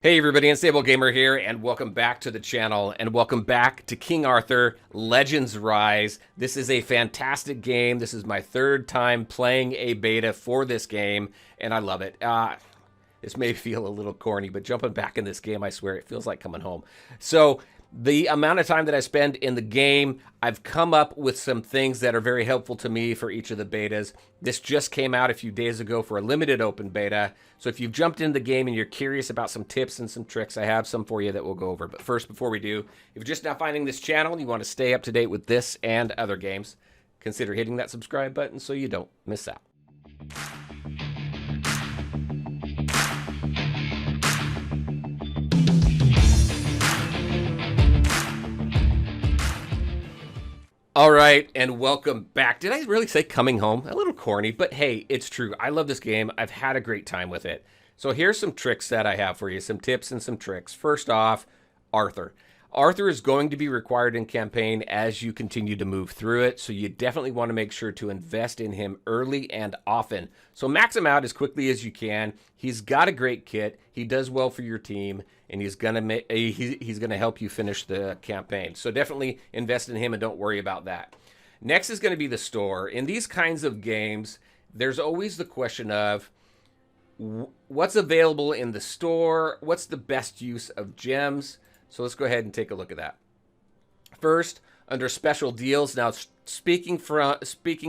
Hey everybody, Unstable Gamer here, and welcome back to the channel, and welcome back to King Arthur Legends Rise. This is a fantastic game. This is my third time playing a beta for this game, and I love it. This may feel a little corny, but jumping back in this game, I swear, it feels like coming home. So, the amount of time that I spend in the game, I've come up with some things that are very helpful to me for each of the betas. This just came out a few days ago for a limited open beta. So if you've jumped into the game and you're curious about some tips and some tricks, I have some for you that we'll go over. But first, before we do, if you're just now finding this channel and you want to stay up to date with this and other games, consider hitting that subscribe button so you don't miss out. All right, and welcome back. Did I really say coming home? A little corny, but hey, it's true. I love this game. I've had a great time with it. So here's some tricks that I have for you, some tips and some tricks. First off, Arthur. Arthur is going to be required in campaign as you continue to move through it, so you definitely want to make sure to invest in him early and often. So max him out as quickly as you can. He's got a great kit. He does well for your team, and he's gonna help you finish the campaign. So definitely invest in him and don't worry about that. Next is going to be the store. In these kinds of games, there's always the question of what's available in the store, what's the best use of gems. So let's go ahead and take a look at that. First, under special deals. Now, speaking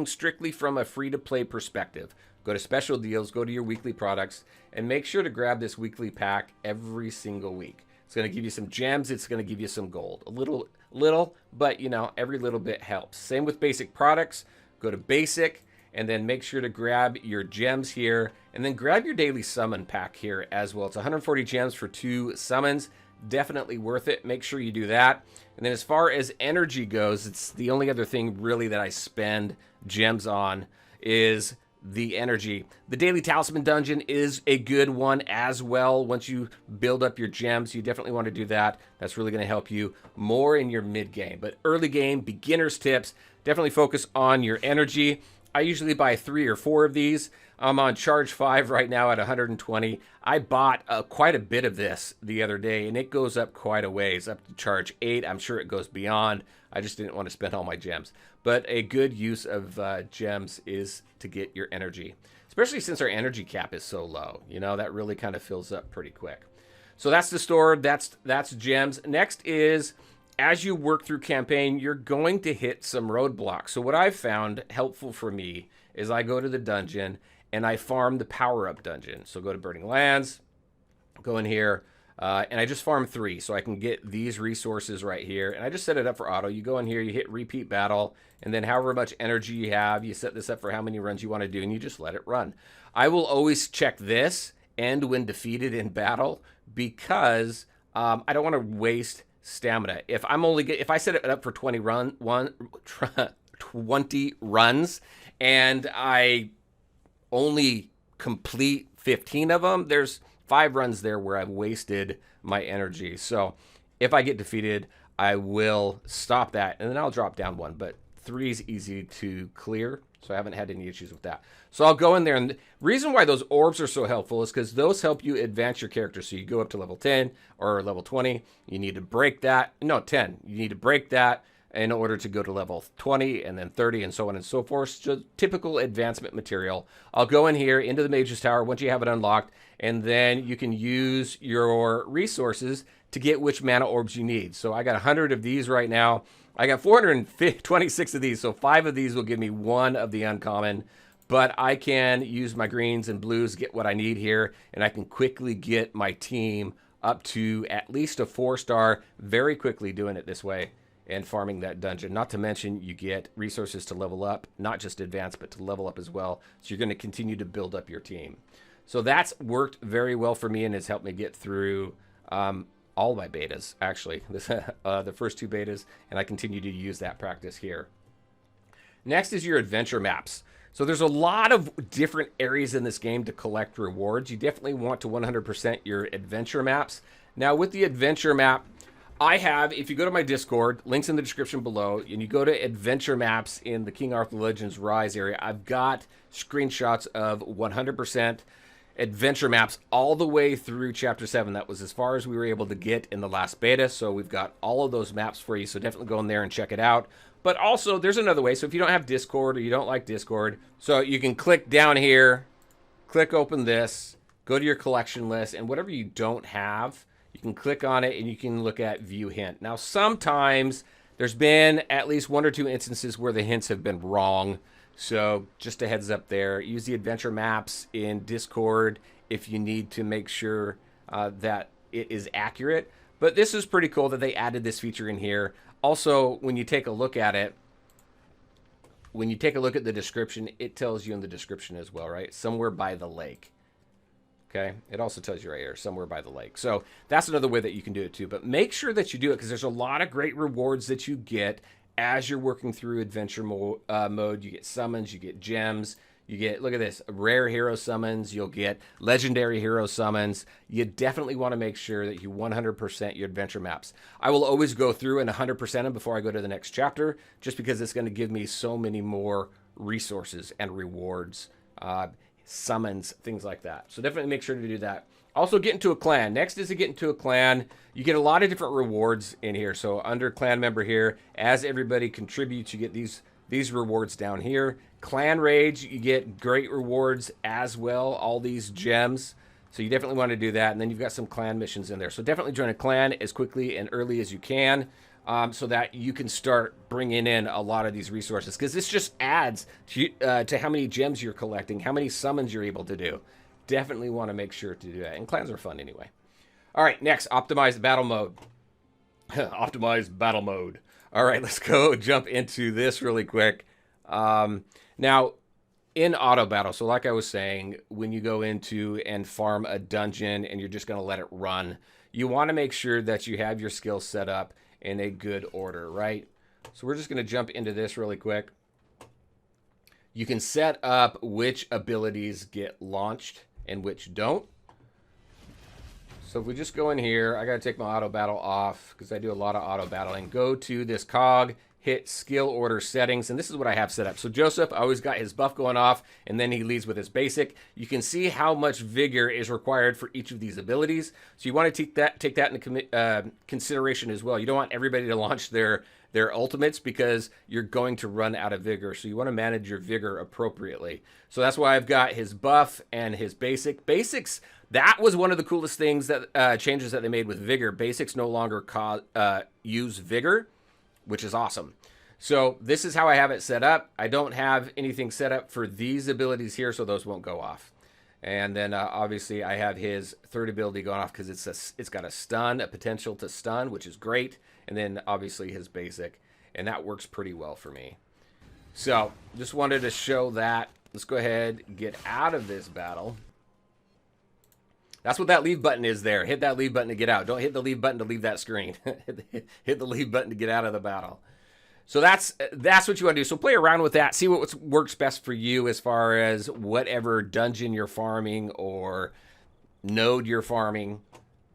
strictly from a free-to-play perspective, go to special deals, go to your weekly products, and make sure to grab this weekly pack every single week. It's going to give you some gems. It's going to give you some gold. A little, but you know, every little bit helps. Same with basic products. Go to basic, and then make sure to grab your gems here, and then grab your daily summon pack here as well. It's 140 gems for 2 summons. Definitely worth it. Make sure you do that. And then as far as energy goes, it's the only other thing really that I spend gems on is the energy. The Daily Talisman Dungeon is a good one as well. Once you build up your gems, you definitely want to do that. That's really going to help you more in your mid game. But early game, beginner's tips, definitely focus on your energy. I usually buy 3 or 4 of these. I'm on charge 5 right now at 120. I bought quite a bit of this the other day, and it goes up quite a ways, up to charge 8. I'm sure it goes beyond. I just didn't want to spend all my gems. But a good use of gems is to get your energy, especially since our energy cap is so low. You know, that really kind of fills up pretty quick. So that's the store. That's gems. Next is, as you work through campaign, you're going to hit some roadblocks. So what I've found helpful for me is I go to the dungeon and I farm the power-up dungeon. So go to Burning Lands, go in here, and I just farm 3 so I can get these resources right here. And I just set it up for auto. You go in here, you hit repeat battle, and then however much energy you have, you set this up for how many runs you want to do, and you just let it run. I will always check this and when defeated in battle because I don't want to waste stamina. If I set it up for 20 runs and I only complete 15 of them, there's 5 runs there where I've wasted my energy. So if I get defeated, I will stop that and then I'll drop down 1. But 3 is easy to clear, so I haven't had any issues with that. So I'll go in there, and the reason why those orbs are so helpful is because those help you advance your character. So you go up to level 10 or level 20, you need to break that. No, 10. You need to break that in order to go to level 20 and then 30 and so on and so forth. So typical advancement material. I'll go in here into the Mage's Tower once you have it unlocked, and then you can use your resources to get which mana orbs you need. So I got 100 of these right now. I got 426 of these, so 5 of these will give me 1 of the uncommon, but I can use my greens and blues, get what I need here, and I can quickly get my team up to at least a 4-star very quickly doing it this way and farming that dungeon. Not to mention you get resources to level up, not just advance, but to level up as well. So you're going to continue to build up your team. So that's worked very well for me and has helped me get through all my betas, actually, the first 2 betas, and I continue to use that practice here. Next is your adventure maps. So there's a lot of different areas in this game to collect rewards. You definitely want to 100% your adventure maps. Now with the adventure map, I have, if you go to my Discord, links in the description below, and you go to adventure maps in the King Arthur Legends Rise area, I've got screenshots of 100% adventure maps all the way through Chapter 7. That was as far as we were able to get in the last beta, so we've got all of those maps for you, so definitely go in there and check it out. But also, there's another way, so if you don't have Discord or you don't like Discord, so you can click down here, click open this, go to your collection list, and whatever you don't have, you can click on it and you can look at view hint. Now, sometimes there's been at least 1 or 2 instances where the hints have been wrong. So just a heads up there. Use the adventure maps in Discord if you need to make sure that it is accurate. But this is pretty cool that they added this feature in here. Also, when you take a look at it, when you take a look at the description, it tells you in the description as well, right? Somewhere by the lake. Okay, it also tells you right here, somewhere by the lake. So that's another way that you can do it too. But make sure that you do it because there's a lot of great rewards that you get as you're working through adventure mode. You get summons, you get gems, you get, look at this, rare hero summons, you'll get legendary hero summons. You definitely want to make sure that you 100% your adventure maps. I will always go through and 100% them before I go to the next chapter, just because it's going to give me so many more resources and rewards, summons, things like that. So definitely make sure to do that. Also, get into a clan. Next is to get into a clan. You get a lot of different rewards in here. So under clan member here, as everybody contributes, you get these rewards down here. Clan rage, you get great rewards as well, all these gems. So you definitely want to do that. And then you've got some clan missions in there. So definitely join a clan as quickly and early as you can, so that you can start bringing in a lot of these resources. Because this just adds to how many gems you're collecting, how many summons you're able to do. Definitely want to make sure to do that. And clans are fun anyway. All right, next, optimize battle mode. Optimize battle mode. All right, let's go jump into this really quick. Now, in auto battle, so like I was saying, when you go into and farm a dungeon and you're just going to let it run, you want to make sure that you have your skills set up in a good order, right? So we're just going to jump into this really quick. You can set up which abilities get launched and which don't. So if we just go in here, I got to take my auto battle off because I do a lot of auto battling. Go to this cog, hit skill order settings, and this is what I have set up. So Joseph, I always got his buff going off, and then he leads with his basic. You can see how much vigor is required for each of these abilities. So you want to take that into consideration as well. You don't want everybody to launch their ultimates because you're going to run out of vigor. So you want to manage your vigor appropriately. So that's why I've got his buff and his basic. Basics, that was one of the coolest things that changes that they made with vigor. Basics no longer use vigor, which is awesome. So this is how I have it set up. I don't have anything set up for these abilities here, so those won't go off. And then obviously I have his third ability going off because it's got a stun, a potential to stun, which is great. And then obviously his basic, and that works pretty well for me. So just wanted to show that. Let's go ahead and get out of this battle. That's what that leave button is there. Hit that leave button to get out. Don't hit the leave button to leave that screen. Hit the leave button to get out of the battle. So that's what you want to do. So play around with that. See what works best for you as far as whatever dungeon you're farming or node you're farming.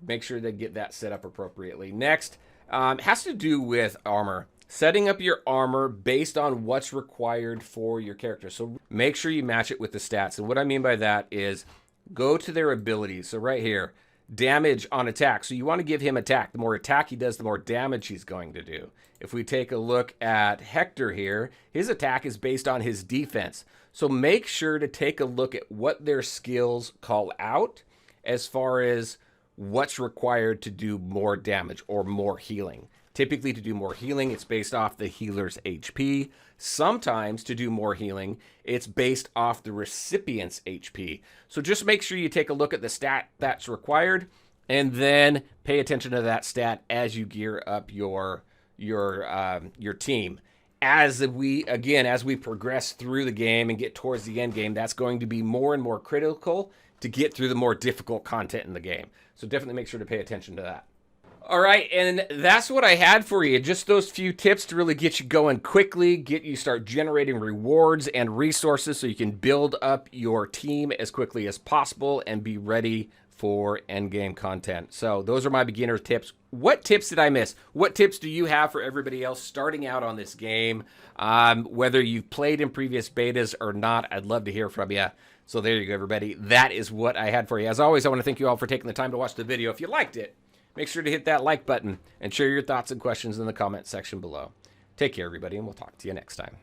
Make sure to get that set up appropriately. Next, has to do with armor. Setting up your armor based on what's required for your character. So make sure you match it with the stats. And what I mean by that is go to their abilities. So right here, damage on attack. So you want to give him attack. The more attack he does, the more damage he's going to do. If we take a look at Hector here, his attack is based on his defense. So make sure to take a look at what their skills call out as far as what's required to do more damage or more healing. Typically to do more healing, it's based off the healer's HP. Sometimes to do more healing, it's based off the recipient's HP. So just make sure you take a look at the stat that's required and then pay attention to that stat as you gear up your team. As we progress through the game and get towards the end game, that's going to be more and more critical to get through the more difficult content in the game. So definitely make sure to pay attention to that. All right, and that's what I had for you. Just those few tips to really get you going quickly, get you start generating rewards and resources so you can build up your team as quickly as possible and be ready for endgame content. So those are my beginner tips. What tips did I miss? What tips do you have for everybody else starting out on this game? Whether you've played in previous betas or not, I'd love to hear from you. So there you go, everybody. That is what I had for you. As always, I want to thank you all for taking the time to watch the video. If you liked it, make sure to hit that like button and share your thoughts and questions in the comment section below. Take care, everybody, and we'll talk to you next time.